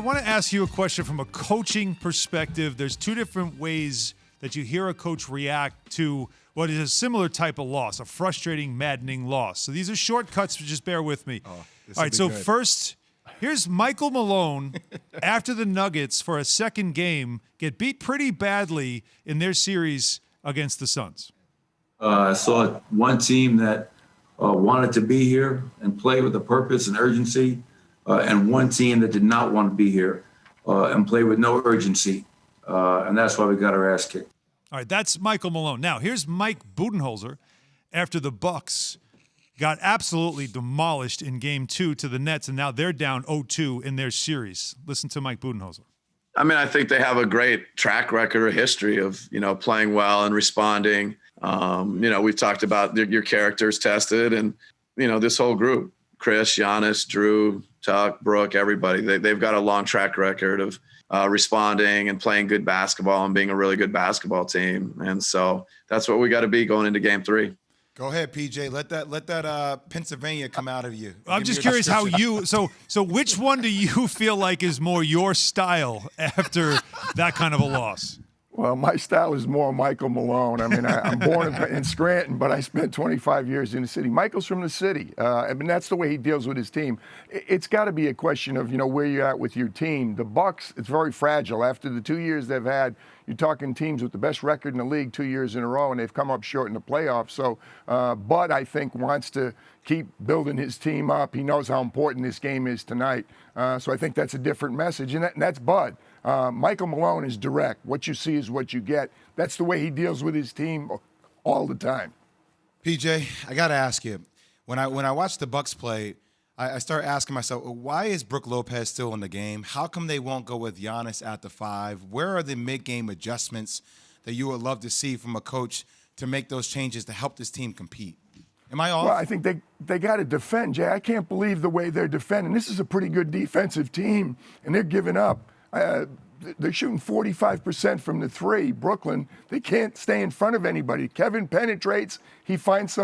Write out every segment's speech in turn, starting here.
I want to ask you a question from a coaching perspective. There's two different ways that you hear a coach react to what is a similar type of loss, a frustrating, maddening loss. So these are shortcuts, but just bear with me. All right, so good. First, here's Michael Malone after the Nuggets for a second game get beat pretty badly in their series against the Suns. I saw one team that wanted to be here and play with a purpose and urgency, and one team that did not want to be here and play with no urgency. And that's why we got our ass kicked. All right, that's Michael Malone. Now, here's Mike Budenholzer after the Bucks got absolutely demolished in Game 2 to the Nets, and now they're down 0-2 in their series. Listen to Mike Budenholzer. I mean, I think they have a great track record or history of, playing well and responding. We've talked about your characters tested and, this whole group, Chris, Giannis, Drew, Tuck, Brooke, everybody, they've got a long track record of responding and playing good basketball and being a really good basketball team. And so that's what we got to be going into Game 3. Go ahead, PJ. Let that Pennsylvania come out of you. I'm just curious how you so which one do you feel like is more your style after that kind of a loss? Well, my style is more Michael Malone. I mean, I'm born in Scranton, but I spent 25 years in the city. Michael's from the city. I mean, that's the way he deals with his team. It's got to be a question of, where you're at with your team. The Bucks, it's very fragile. After the 2 years they've had, you're talking teams with the best record in the league 2 years in a row, and they've come up short in the playoffs. So Bud, I think, wants to keep building his team up. He knows how important this game is tonight. So I think that's a different message, and that's Bud. Michael Malone is direct. What you see is what you get. That's the way he deals with his team all the time. PJ, I got to ask you, when I watch the Bucks play, I start asking myself, why is Brook Lopez still in the game? How come they won't go with Giannis at the 5? Where are the mid-game adjustments that you would love to see from a coach to make those changes to help this team compete? Am I off? Well, I think they got to defend, Jay. I can't believe the way they're defending. This is a pretty good defensive team, and they're giving up. They're shooting 45% from the 3. Brooklyn, they can't stay in front of anybody. Kevin penetrates. He finds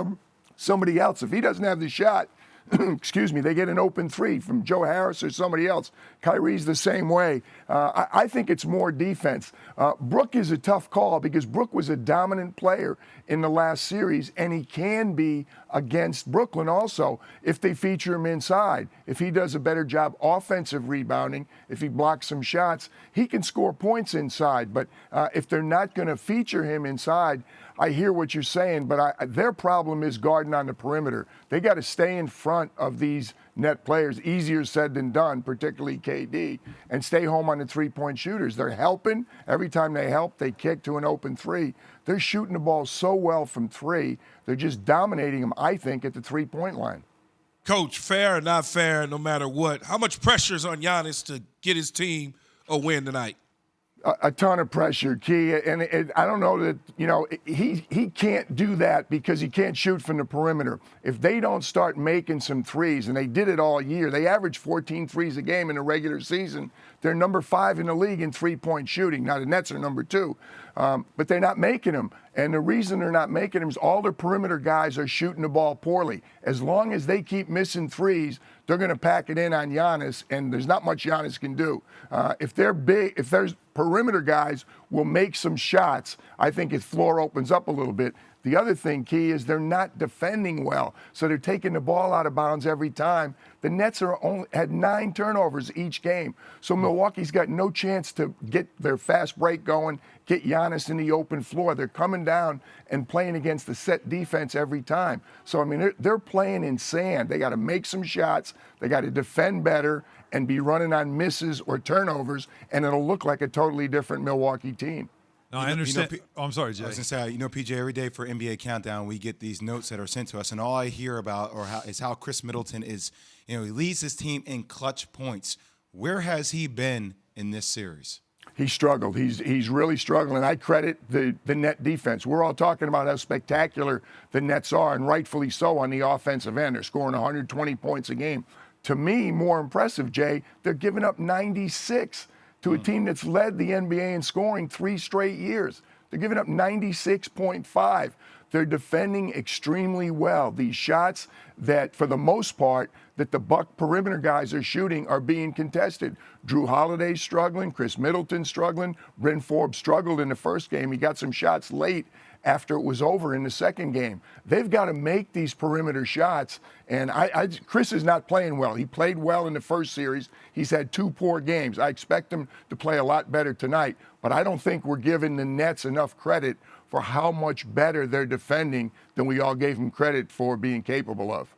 somebody else. If he doesn't have the shot, excuse me, they get an open 3 from Joe Harris or somebody else. Kyrie's the same way. I think it's more defense. Brook is a tough call because Brook was a dominant player in the last series, and he can be against Brooklyn also if they feature him inside. If he does a better job offensive rebounding, if he blocks some shots, he can score points inside. But if they're not going to feature him inside, I hear what you're saying, but their problem is guarding on the perimeter. They got to stay in front of these net players. Easier said than done, particularly KD, and stay home on the three-point shooters. They're helping. Every time they help, they kick to an open 3. They're shooting the ball so well from 3. They're just dominating them, I think, at the three-point line. Coach, fair or not fair, no matter what, how much pressure is on Giannis to get his team a win tonight? A ton of pressure, Key, and I don't know that, he can't do that because he can't shoot from the perimeter. If they don't start making some threes, and they did it all year, they averaged 14 threes a game in the regular season. They're number 5 in the league in three-point shooting. Now, the Nets are number 2, but they're not making them. And the reason they're not making them is all their perimeter guys are shooting the ball poorly. As long as they keep missing threes, they're going to pack it in on Giannis, and there's not much Giannis can do. If they're big, if there's perimeter guys will make some shots, I think his floor opens up a little bit. The other thing, Key, is they're not defending well, so they're taking the ball out of bounds every time. The Nets had 9 turnovers each game, so Milwaukee's got no chance to get their fast break going, get Giannis in the open floor. They're coming down and playing against the set defense every time. So, I mean, they're playing in sand. They got to make some shots. They got to defend better and be running on misses or turnovers, and it'll look like a totally different Milwaukee team. No, I understand. I'm sorry, Jay. I was going to say, PJ, every day for NBA Countdown, we get these notes that are sent to us, and all I hear about is how Chris Middleton is, he leads his team in clutch points. Where has he been in this series? He struggled. He's really struggling. I credit the net defense. We're all talking about how spectacular the Nets are, and rightfully so on the offensive end. They're scoring 120 points a game. To me, more impressive, Jay, they're giving up 96 to a team that's led the NBA in scoring 3 straight years. They're giving up 96.5. They're defending extremely well. These shots that, for the most part, that the Buck perimeter guys are shooting are being contested. Drew Holiday's struggling. Chris Middleton's struggling. Bryn Forbes struggled in the first game. He got some shots late after it was over in the second game. They've got to make these perimeter shots, and Chris is not playing well. He played well in the first series. He's had 2 poor games. I expect him to play a lot better tonight, but I don't think we're giving the Nets enough credit for how much better they're defending than we all gave them credit for being capable of.